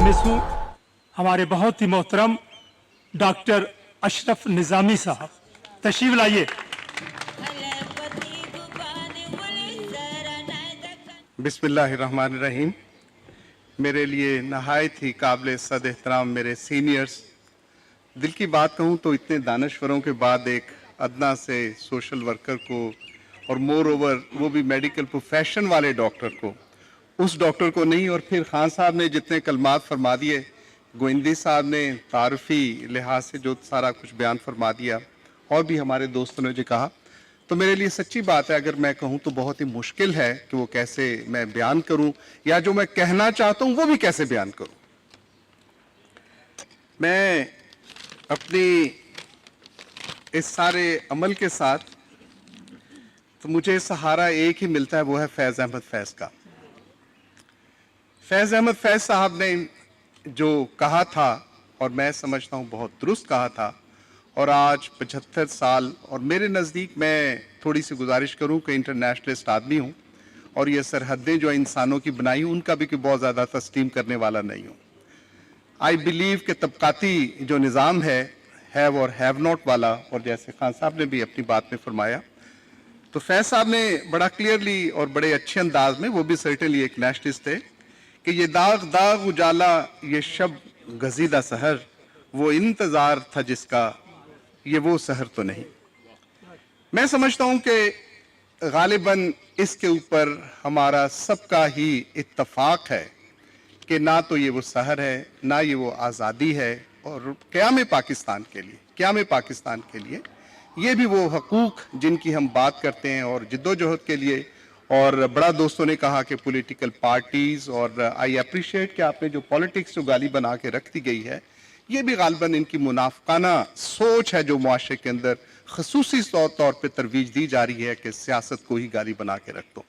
मुलतमिस हूँ हमारे बहुत ही मोहतरम डॉक्टर अशरफ निज़ामी साहब, तशरीफ लाइए। बिस्मिल्लाहिर्रहमानिर्रहीम। मेरे लिए नहायत ही काबिल सद एहतराम मेरे सीनियर्स, दिल की बात कहूँ तो इतने दानश्वरों के बाद एक अदना से सोशल वर्कर को, और मोर ओवर वो भी मेडिकल प्रोफेशन वाले डॉक्टर को, उस डॉक्टर को नहीं, और फिर खान साहब ने जितने कलमात फरमा दिए, गोविंदी साहब ने तारफ़ी लिहाज से जो सारा कुछ बयान फरमा दिया, और भी हमारे दोस्तों ने जो कहा, तो मेरे लिए सच्ची बात है, अगर मैं कहूँ तो बहुत ही मुश्किल है कि वो कैसे मैं बयान करूँ, या जो मैं कहना चाहता हूँ वो भी कैसे बयान करूँ। मैं अपनी इस सारे अमल के साथ तो मुझे सहारा एक ही मिलता है, वो है फैज़ अहमद फैज़ का। फैज़ अहमद फैज़ साहब ने जो कहा था, और मैं समझता हूँ बहुत दुरुस्त कहा था, और आज 75 साल, और मेरे नज़दीक मैं थोड़ी सी गुजारिश करूँ कि इंटरनेशनलिस्ट आदमी हूँ, और ये सरहदें जो इंसानों की बनाई उनका भी कोई बहुत ज़्यादा तस्लीम करने वाला नहीं हूँ। आई बिलीव कि तबकाती जो निज़ाम है, हैव और हैव नॉट वाला, और जैसे खान साहब ने भी अपनी बात में फरमाया, तो फैज़ साहब ने बड़ा क्लियरली और बड़े अच्छे अंदाज में, वो भी सर्टेनली एक नेशनलिस्ट थे, कि ये दाग दाग उजाला, ये शब गजीदा सहर, वो इंतज़ार था जिसका, ये वो सहर तो नहीं। मैं समझता हूँ कि गालिबन इसके ऊपर हमारा सबका ही इत्तफाक है कि ना तो ये वो सहर है, ना ये वो आज़ादी है, और क़याम पाकिस्तान के लिए, क़याम पाकिस्तान के लिए ये भी वो हकूक़ जिनकी हम बात करते हैं, और जिद्दोजहद के लिए। और बड़ा दोस्तों ने कहा कि पॉलिटिकल पार्टीज़, और आई अप्रिशिएट कि आपने जो पॉलिटिक्स जो गाली बना के रख दी गई है, ये भी गालिबन इनकी मुनाफिकाना सोच है जो मुआशरे के अंदर खसूसी तौर पर तरवीज दी जा रही है कि सियासत को ही गाली बना के रख दो।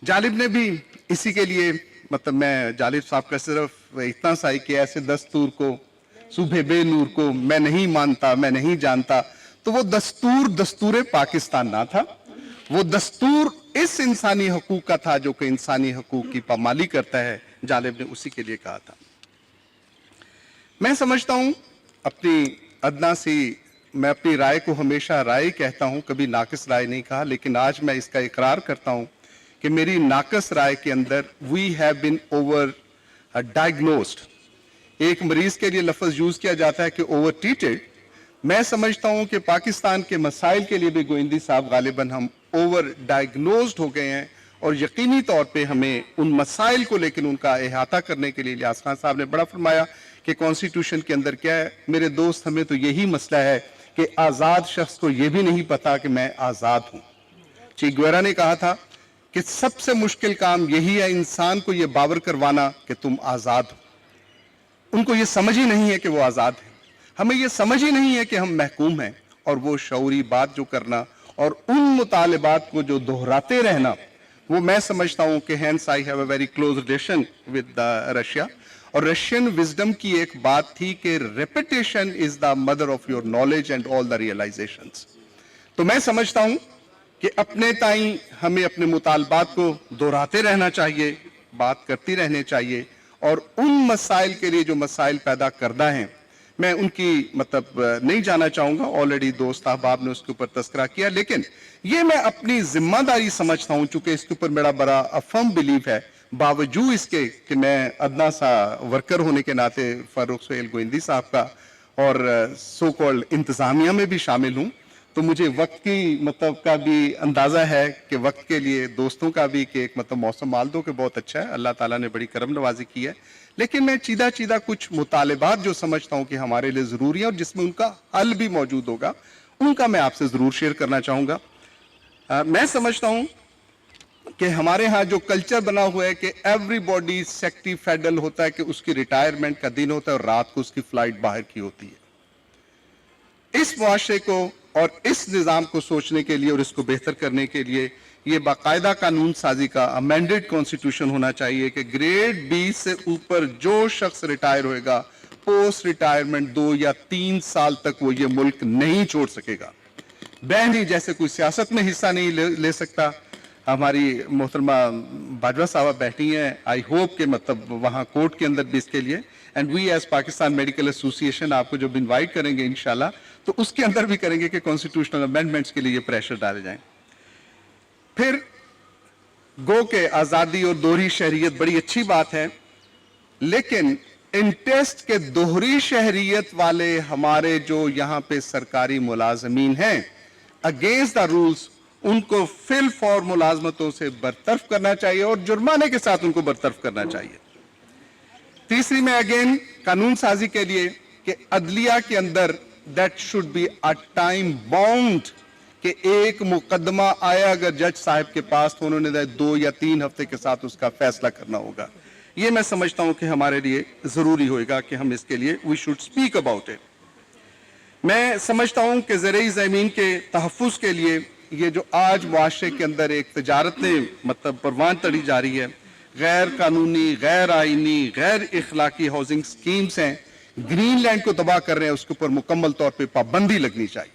जालिब ने भी इसी के लिए, मतलब मैं जालिब साहब का सिर्फ इतना सा ही कि ऐसे दस्तूर को, सुबह बेनूर को मैं नहीं मानता, मैं नहीं जानता, तो वो दस्तूर दस्तूर पाकिस्तान ना था, वो दस्तूर इस इंसानी हकूक का था जो कि इंसानी हकूक की पामाली करता है। जालिब ने उसी के लिए कहा था। मैं समझता हूं अपनी अदना सी, मैं अपनी राय को हमेशा राय कहता हूं, कभी नाकिस राय नहीं कहा, लेकिन आज मैं इसका इकरार करता हूं कि मेरी नाकिस राय के अंदर we have been over diagnosed. एक मरीज के लिए लफ्ज यूज किया जाता है कि ओवर ट्रीटेड। मैं समझता हूं कि पाकिस्तान के मसाइल के लिए भी गोविंदी साहब गालिबन हम ओवर डायग्नोस्ड हो गए हैं, और यकीनी तौर पे हमें उन मसाइल को लेकिन उनका अहाता करने के लिए, लियाज खान साहब ने बड़ा फरमाया कि कॉन्स्टिट्यूशन के अंदर क्या है। मेरे दोस्त, हमें तो यही मसला है कि आज़ाद शख्स को यह भी नहीं पता कि मैं आज़ाद हूं। चे गुवेरा ने कहा था कि सबसे मुश्किल काम यही है इंसान को यह बावर करवाना कि तुम आज़ाद हो। उनको यह समझ ही नहीं है कि वो आज़ाद है, हमें यह समझ ही नहीं है कि हम महकूम हैं, और वो शऊरी बात जो करना और उन मुतालिबात को जो दोहराते रहना, वो मैं समझता हूं कि hence I have a very close relation with Russia, और रशियन विजडम की एक बात थी कि repetition is the mother of your knowledge and all the realisations. तो मैं समझता हूं कि अपने ताई हमें अपने मुतालबात को दोहराते रहना चाहिए, बात करती रहने चाहिए, और उन मसाइल के लिए जो मसाइल पैदा करना है, मैं उनकी मतलब नहीं जाना चाहूंगा, ऑलरेडी दोस्त अहबाब ने उसके ऊपर तस्करा किया, लेकिन ये मैं अपनी जिम्मेदारी समझता हूं, चूंकि इसके ऊपर मेरा बड़ा अफर्म बिलीफ है, बावजूद इसके कि मैं अदना सा वर्कर होने के नाते फारूक सुहेल गोविंदी साहब का और सो कॉल्ड इंतजामिया में भी शामिल हूं, तो मुझे वक्त की मतलब का भी अंदाजा है कि वक्त के लिए दोस्तों का भी कि एक मतलब मौसम माल दो कि बहुत अच्छा है, अल्लाह ताला ने बड़ी करम नवाजी की है, लेकिन मैं चीदा चीदा कुछ मुतालिबात जो समझता हूं कि हमारे लिए जरूरी है और जिसमें उनका हल भी मौजूद होगा, उनका मैं आपसे जरूर शेयर करना चाहूंगा। मैं समझता हूं कि हमारे यहाँ जो कल्चर बना हुआ है कि एवरीबॉडी सेक्टी फेडरल होता है कि उसकी रिटायरमेंट का दिन होता है और रात को उसकी फ्लाइट बाहर की होती है। इस मुआशरे को और इस निज़ाम को सोचने के लिए और इसको बेहतर करने के लिए ये बाकायदा कानून साजी का अमेंडेड कॉन्स्टिट्यूशन होना चाहिए कि ग्रेड 20 से ऊपर जो शख्स रिटायर होएगा, पोस्ट रिटायरमेंट 2 या 3 साल तक वो ये मुल्क नहीं छोड़ सकेगा। बैन ही जैसे कोई सियासत में हिस्सा नहीं ले सकता, हमारी मोहतरमा बाजवा साहब बैठी हैं, आई होप कि मतलब वहाँ कोर्ट के अंदर भी इसके लिए, and we as Pakistan medical association आपको जब इनवाइट करेंगे इंशाल्लाह तो उसके अंदर भी करेंगे कि कॉन्स्टिट्यूशनल अमेंडमेंट्स के लिए ये प्रेशर डाले जाएं। फिर गो के आज़ादी और दोहरी शहरियत बड़ी अच्छी बात है, लेकिन इन टेस्ट के दोहरी शहरियत वाले हमारे जो यहाँ पे सरकारी मुलाजमीन हैं, अगेंस्ट द रूल्स उनको फिल फॉर मुलाजमतों से बरतरफ करना चाहिए और जुर्माने के साथ उनको बरतरफ करना चाहिए। तीसरी में अगेन कानून साजी के लिए कि अदलिया के अंदर that should be a time bound, कि एक मुकदमा आया अगर जज साहब के पास तो उन्होंने 2 या 3 हफ्ते के साथ उसका फैसला करना होगा। ये मैं समझता हूं कि हमारे लिए जरूरी होगा कि हम इसके लिए we should speak about it. मैं समझता हूं कि ज़राई ज़मीन के तहफ़्फ़ुज़ के लिए ये जो आज मुआशरे के अंदर एक तजारत ने मतलब परवान तड़ी जा रही है, गैर कानूनी, गैर आईनी, गैर इखलाकी हाउसिंग स्कीम्स हैं, ग्रीन लैंड को तबाह कर रहे हैं, उसके ऊपर मुकम्मल तौर पे पाबंदी लगनी चाहिए।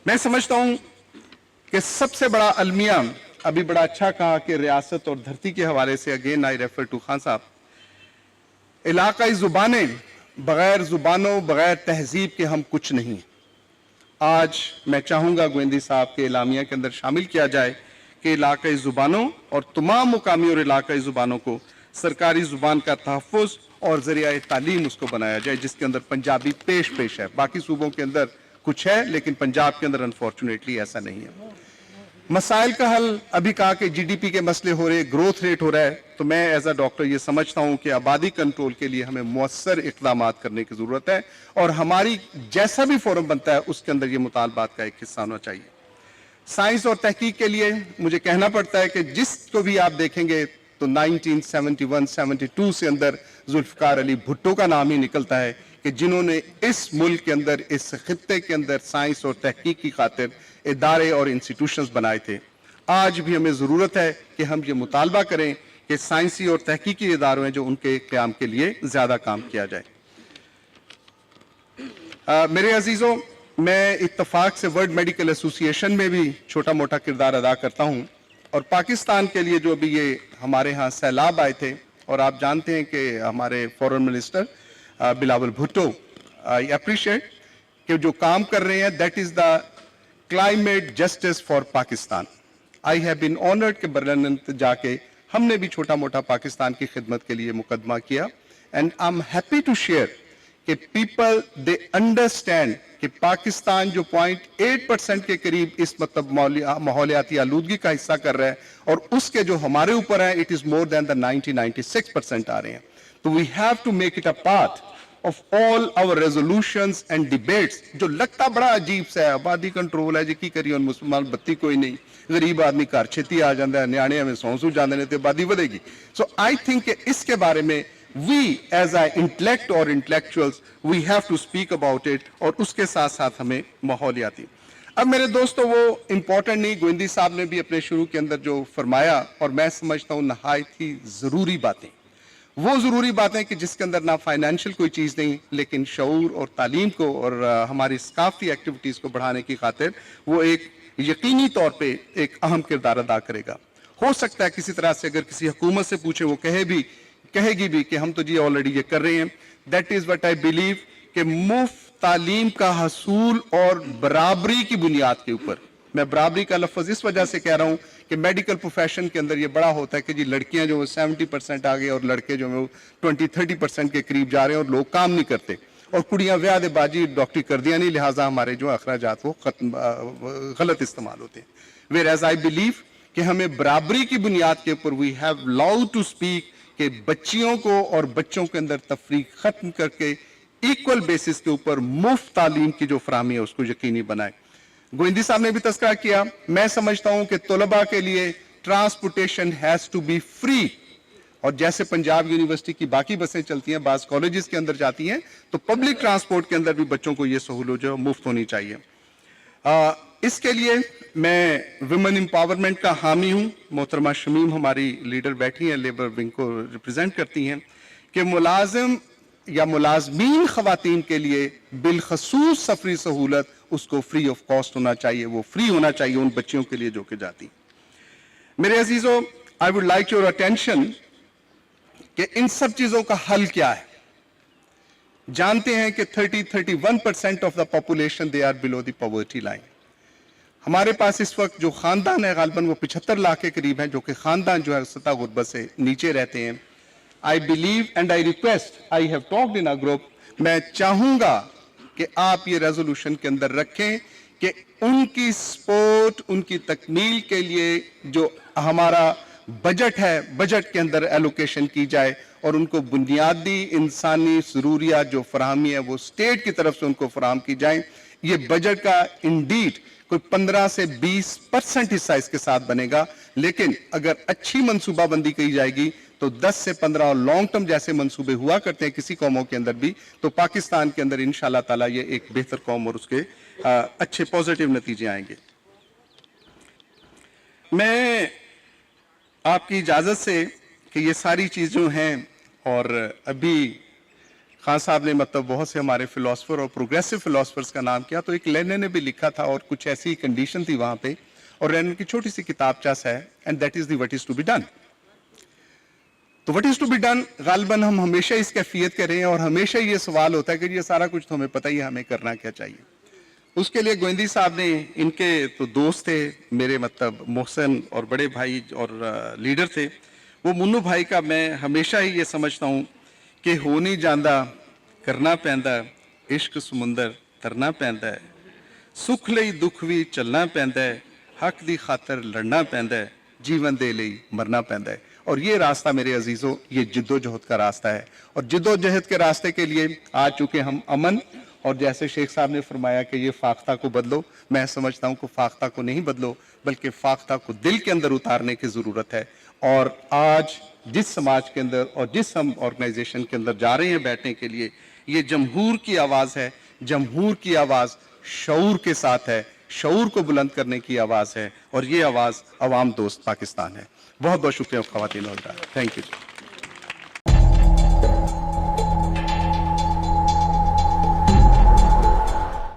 मैं समझता हूं कि सबसे बड़ा अलमिया अभी बड़ा अच्छा कहा कि रियासत और धरती के हवाले से, again I refer to Khan साहब, इलाकाई जुबानें, बगैर जुबानों बगैर तहजीब के हम कुछ नहीं। आज मैं चाहूंगा गोविंदी साहब के इलामिया के अंदर शामिल किया जाए कि इलाकाई जुबानों और तमाम मुकामी और इलाकाई जुबानों को सरकारी जुबान का तहफ़्फ़ुज़ और ज़रिया तालीम उसको बनाया जाए, जिसके अंदर पंजाबी पेश पेश है। बाकी सूबों के अंदर कुछ है लेकिन पंजाब के अंदर अनफॉर्चुनेटली ऐसा नहीं है। मसाइल का हल, अभी कहा कि जीडीपी के मसले हो रहे, ग्रोथ रेट हो रहा है, तो मैं एज अ डॉक्टर ये समझता हूं कि आबादी कंट्रोल के लिए हमें मुअस्सर इक़दामात करने की जरूरत है और हमारी जैसा भी फोरम बनता है उसके अंदर ये मुतालबात का एक हिस्सा होना चाहिए। साइंस और तहकीक के लिए मुझे कहना पड़ता है कि जिसको भी आप देखेंगे तो 1971-72 से अंदर जुल्फ़िकार अली भुट्टो का नाम ही निकलता है कि जिन्होंने इस मुल्क के अंदर, इस खित्ते के अंदर साइंस और तहकीक की खातिर इदारे और इंस्टीट्यूशंस बनाए थे। आज भी हमें ज़रूरत है कि हम ये मुतालबा करें कि साइंसी और तहकीकी इदारों हैं जो उनके क़याम के लिए ज़्यादा काम किया जाए। मेरे अजीज़ों, मैं इत्तफाक से वर्ल्ड मेडिकल एसोसिएशन में भी छोटा मोटा किरदार अदा करता हूँ और पाकिस्तान के लिए जो भी ये हमारे यहाँ सैलाब आए थे, और आप जानते हैं कि हमारे foreign minister Bilawal Bhutto, I appreciate कि जो काम कर रहे हैं, that is the climate justice for Pakistan. I have been honoured के बर्लिन जाके हमने भी छोटा मोटा पाकिस्तान की खिदमत के लिए मुकदमा किया, and I am happy to share कि पीपल दे अंडरस्टैंड कि पाकिस्तान जो 0.8% के करीब इस मतलब माहौलियाती आलूदगी का हिस्सा कर रहा है और उसके जो हमारे ऊपर है, it is more than the 96% आ रहे हैं। तो we have to make it a part of all our resolutions and debates. जो लगता बड़ा अजीब सा है, आबादी कंट्रोल है जी, की करिए, मुसलमान बत्ती कोई नहीं, गरीब आदमी घर छेती आ जाता है, न्याणे हमें सौ जाते हैं तो आबादी बढ़ेगी। सो आई थिंक इसके बारे में we as a intellect or intellectuals we have to speak about it, और उसके साथ साथ हमें माहौलियाती। अब मेरे दोस्तों, वो इम्पोर्टेंट नहीं, गोविंदी साहब ने भी अपने शुरू के अंदर जो फरमाया और मैं समझता हूँ नहायत ही ज़रूरी बातें, वो ज़रूरी बातें कि जिसके अंदर ना फाइनेंशियल कोई चीज़ नहीं, लेकिन शऊर और तालीम को और हमारी सकाफती एक्टिविटीज़ को बढ़ाने की खातिर वो एक यकीनी तौर पर एक अहम किरदार अदा करेगा। हो सकता है किसी तरह से अगर किसी हुकूमत से पूछे वो कहेगी भी कि हम तो जी ऑलरेडी ये कर रहे हैं। That is what I believe कि मुफ्त तालीम का हसूल और बराबरी की बुनियाद के ऊपर, मैं बराबरी का लफ्ज इस वजह से कह रहा हूं कि मेडिकल प्रोफेशन के अंदर ये बड़ा होता है कि जी लड़कियां जो 70% आ गई और लड़के जो है 20-30% के करीब जा रहे हैं और लोग काम नहीं करते, और कुड़ियां व्याह दे बाजी डॉक्टरी कर दिया नहीं, लिहाजा हमारे जो अखराजात वो गलत इस्तेमाल होते हैं। वेयर एज आई बिलीव कि हमें बराबरी की बुनियाद के ऊपर we have loud to speak कि बच्चियों को और बच्चों के अंदर तफरीक खत्म करके इक्वल बेसिस के ऊपर मुफ्त तालीम की जो फराहमी है उसको यकीनी बनाए। गोविंदी साहब ने भी तस्करा किया, मैं समझता हूं कि तलबा के लिए transportation has to be free, और जैसे पंजाब यूनिवर्सिटी की बाकी बसें चलती हैं, बास कॉलेजेस के अंदर जाती हैं, तो पब्लिक ट्रांसपोर्ट के अंदर भी बच्चों को ये सहूलत जो मुफ्त होनी चाहिए। इसके लिए मैं विमेन एम्पावरमेंट का हामी हूं। मोहतरमा शमीम हमारी लीडर बैठी हैं, लेबर विंग को रिप्रेजेंट करती हैं, कि मुलाजिम या मुलाजमीन खवातीन के लिए बिलखसूस सफरी सहूलत उसको फ्री ऑफ कॉस्ट होना चाहिए, वो फ्री होना चाहिए उन बच्चियों के लिए जो कि जाती। मेरे अजीजों, I would like your attention कि इन सब चीजों का हल क्या है। जानते हैं कि 31% of the population they are below the poverty line. हमारे पास इस वक्त जो खानदान है गालबन वो 75 लाख के करीब है, जो कि खानदान जो है सतह गुर्बत से नीचे रहते हैं। I believe and I request, I have talked in a group, मैं चाहूंगा कि आप ये रेजोल्यूशन के अंदर रखें कि उनकी सपोर्ट, उनकी तकमील के लिए जो हमारा बजट है, बजट के अंदर एलोकेशन की जाए और उनको बुनियादी इंसानी ज़रूरियात जो फराहमी है वो स्टेट की तरफ से उनको फराहम की जाए। ये बजट का इंडीड कोई 15 से 20% हिस्सा इसके साथ बनेगा, लेकिन अगर अच्छी मंसूबाबंदी की जाएगी तो 10 से 15 लॉन्ग टर्म जैसे मंसूबे हुआ करते हैं किसी कौमों के अंदर भी, तो पाकिस्तान के अंदर इंशाल्लाह ताला ये एक बेहतर कौम और उसके अच्छे पॉजिटिव नतीजे आएंगे। मैं आपकी इजाजत से कि ये सारी चीजें हैं, और अभी खान साहब ने मतलब बहुत से हमारे फिलोसफर और प्रोग्रेसिव फिलोसफर्स का नाम किया, तो एक लेनिन ने भी लिखा था और कुछ ऐसी कंडीशन थी वहां पे, और लेनिन की छोटी सी किताबचा है, and that is the what is to be done. तो what is to be done गालिबन हम हमेशा इस कैफियत के रहे हैं, और हमेशा ये सवाल होता है कि ये सारा कुछ तो हमें पता ही है, हमें करना क्या चाहिए। उसके लिए गोविंदी साहब ने, इनके तो दोस्त थे मेरे, मतलब मोहसिन और बड़े भाई और लीडर थे, वो मुन्नू भाई का मैं हमेशा ही ये समझता हूँ कि हो नहीं जाता करना पैंदा, इश्क समुंदर तरना पैंदा है, सुख लई दुख भी चलना पैंदा है, हक दी खातर लड़ना पैंदा है, जीवन दे लई मरना पैंदा है। और ये रास्ता मेरे अजीजों, ये जिद्दोजहद का रास्ता है, और जिद्दोजहद के रास्ते के लिए आ चुके हम अमन, और जैसे शेख साहब ने फरमाया कि ये फाख्ता को बदलो, मैं समझता हूँ कि फाख्ता को नहीं बदलो, बल्कि फाख्ता को दिल के अंदर उतारने की ज़रूरत है। और आज जिस समाज के अंदर और जिस हम ऑर्गेनाइजेशन के अंदर जा रहे हैं बैठने के लिए, ये जमहूर की आवाज़ है, जमहूर की आवाज़ शऊर के साथ है, शऊर को बुलंद करने की आवाज़ है, और ये आवाज़ अवाम दोस्त पाकिस्तान है। बहुत बहुत शुक्रिया ख़वातीन और हज़रात, थैंक यू।